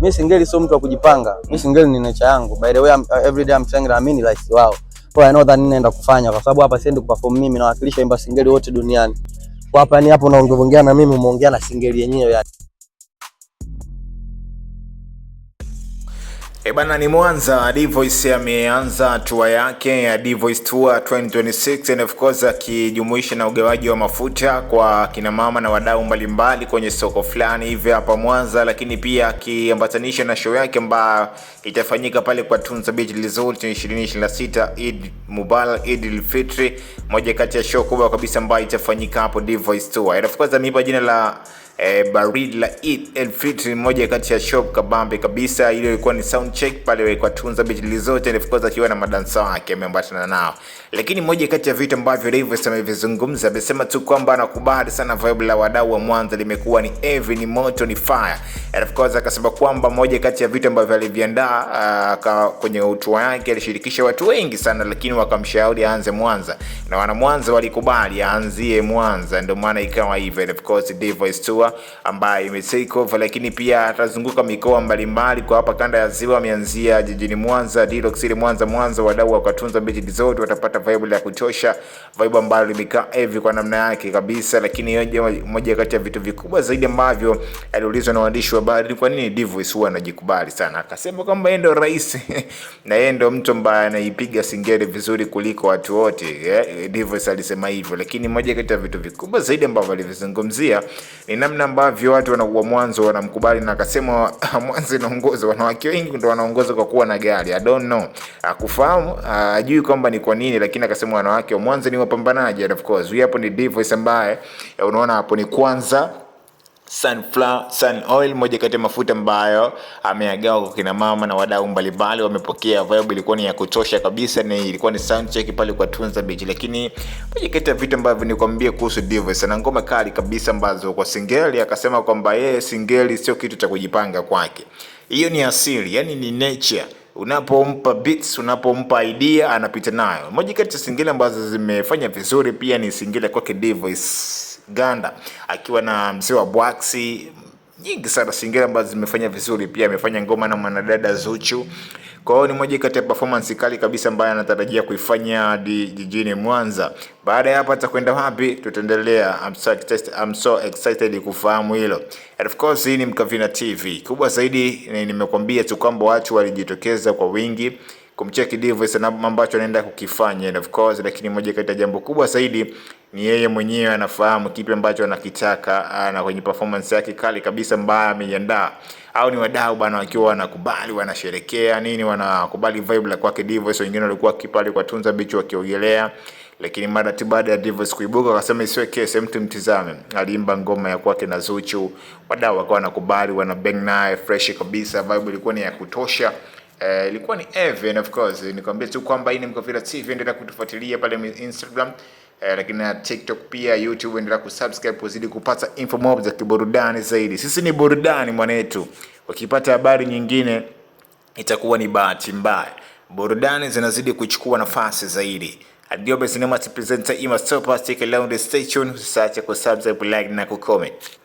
Mimi Singeli sio mtu wa kujipanga. Mimi Singeli ni nature yangu. By the way, every day I'm saying that mimi ni rais wao. Kwa I know that ninaenda kufanya kwa sababu hapa siendi kuperform mimi, na wakilisha imba Singeli wote duniani. Kwa hapa ni hapo unaongea na mimi, umeongea na Singeli yenyewe yani. Bana ni Mwanza, D-Voice ameanza tour yake ya D-Voice Tour 2026 and of course akijumuisha na ugawaji wa mafuta kwa kina mama na wadau mbalimbali kwenye soko fulani hivi hapa Mwanza, lakini pia akiambatanisha na show yake ambayo itafanyika pale kwa Tunza Beach Resort 2026. Eid Mubarak, Eid al-Fitr, moja kati ya show kubwa kabisa ambayo itafanyika hapo D-Voice Tour. And of course ameipa jina la baridi la Eid al-Fitr, moja kati ya shop kabambe kabisa. Ile ilikuwa ni sound check pale kwa Tunza Beach Resort, and of course akiwa na madansa wake ameambatana nao. Lakini moja kati ya vitu ambavyo Rayvanny amevizungumza, amesema tu kwamba anakubali sana vibe la wadau wa Mwanza limekuwa ni heavy, ni moto, ni fire. And of course akasema kwamba moja kati ya vitu ambavyo aliviandaa kwenye tour yake alishirikisha watu wengi sana, lakini wakamshauri aanze Mwanza, na wana Mwanza walikubali aanzie Mwanza, ndio maana ikawa hivyo. And of course D-Voice Tour ambaye imetake over, lakini pia atazunguka mikoa mbalimbali kwa hapa kanda ya Ziwa. Ameanzia jijini Mwanza, Dilox ile Mwanza, wadau wa Tunza Beach Resort watapata vibe ya kutosha, vibe ambayo limekaa heavy kwa namna yake kabisa. Lakini moja kati ya vitu vikubwa zaidi ambavyo aliulizwa na waandishi wa habari, kwa nini D-Voice huwa anajikubali sana, akasema kwamba yeye ndio rais na yeye ndio mtu ambaye anaipiga Singeli vizuri kuliko watu wote. D-Voice alisema hivyo. Lakini moja kati ya vitu vikubwa zaidi ambavyo alivizungumzia ni namna ambavyo watu wa Mwanza wanamkubali, na akasema Mwanza inaongoza, wanawake wengi ndio wanaongoza kwa kuwa na gari. I don't know, akufahamu ajui kwamba ni kwa nini, lakini akasema wanawake wa Mwanza ni wapambanaji. And of course huyu hapo ni D-Voice ambaye unaona hapo ni kwanza sunflower sun oil, moja kati ya mafuta ambayo ameagawa kwa kina mama na wadau mbalimbali. Wamepokea, vibe ilikuwa ni ya kutosha kabisa, na ilikuwa ni sound check pale kwa Tunza Beach. Lakini moja kati ya vitu ambavyo nikwambia kuhusu D-Voice, na ngoma kali kabisa ambazo kwa Singeli akasema kwamba yeye Singeli sio kitu cha kujipanga kwake, hiyo ni asili, yani ni nature. Unapompa beats, unapompa idea anapita nayo. Moja kati ya Singeli ambazo zimefanya vizuri pia ni Singeli kwake D-Voice Ganda akiwa na mzee wa Bwaxi, nyingi sana Singeli ambazo zimefanya vizuri. Pia amefanya ngoma na mwanadada Zuchu. Kwa hiyo ni moja kati ya performance kali kabisa ambayo anatarajia kuifanya jijini Mwanza. Baada ya hapa atakwenda wapi tutaendelea. I'm so excited kufahamu hilo. And of course hii ni Mkavina TV. Kubwa zaidi nimekuambia tu kwamba watu walijitokeza kwa wingi kumcheki D-Voice na ambacho anaenda kukifanya. And of course lakini moja kati ya jambo kubwa zaidi ni yeye mwenyewe anafahamu kipi ambacho anakitaka, na kwenye performance yake kali kabisa ambayo ameiandaa. Au ni wadau bana wakiwa wanakubali, wanasherekea nini, wanakubali vibe la kwake D-Voice. Wengine walikuwa kipale kwa Tunza Beach wakiogelea, lakini mara tu baada ya D-Voice kuibuka akasema isiwe kesi, mtu mtizame. Aliimba ngoma ya kwake na Zuchu, wadau wakawa wanakubali, wana bang naye fresh kabisa, vibe ilikuwa ni ya kutosha. Ilikuwa ni heavy. And of course nikwambia tu kwamba hii ni Mkavina TV, endelea kutufuatilia pale Instagram, lakini na TikTok pia, YouTube. Endelea kusubscribe kuzidi kupata info mob za kiburudani zaidi. Sisi ni burudani mwanetu, ukipata habari nyingine itakuwa ni bahati mbaya. Burudani zinazidi kuchukua nafasi zaidi. Adiobe Cinema presenter Ima Sopa, stick around the station, usisahau kusubscribe, like na kucomment.